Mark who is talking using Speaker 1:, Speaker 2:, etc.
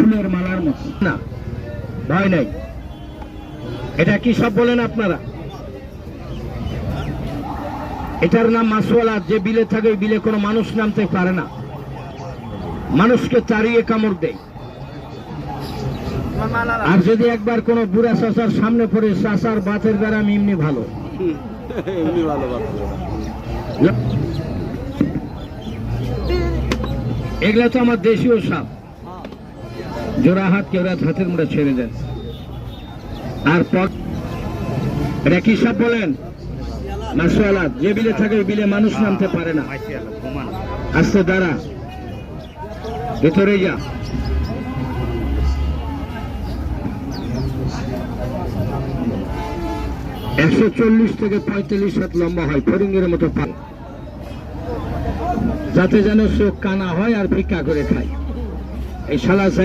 Speaker 1: ফুলের মালার মতো না, ভয় নাই। এটা কি সব বলেন আপনারা? এটার নাম মাসওয়ালা। যে বিলে থাকে বিলে কোনো মানুষ নামতে পারে না, মানুষকে তাড়িয়ে কামড় দেয়। আর যদি একবার কোন বুড়া চাচার সামনে পড়ে, চাচার বাতের দ্বারা এমনি ভালো, এগুলা তো আমার দেশীয় সাপ। জোড়া হাত কেউরা হাতের মুড়ে ছেড়ে দেন। আর পর এটা কি সাপ বলেন? মাসওয়ালা। যে বিলে থাকে বিলে মানুষ নামতে পারে না। আস্তে দাঁড়া, ভেতরে যা। $140 থেকে $45 হাত লম্বা হয়, ফড়িংয়ের মতো পায়, যাতে যেন চোখ কানা হয় আর ভিক্ষা করে খায়। এই শালা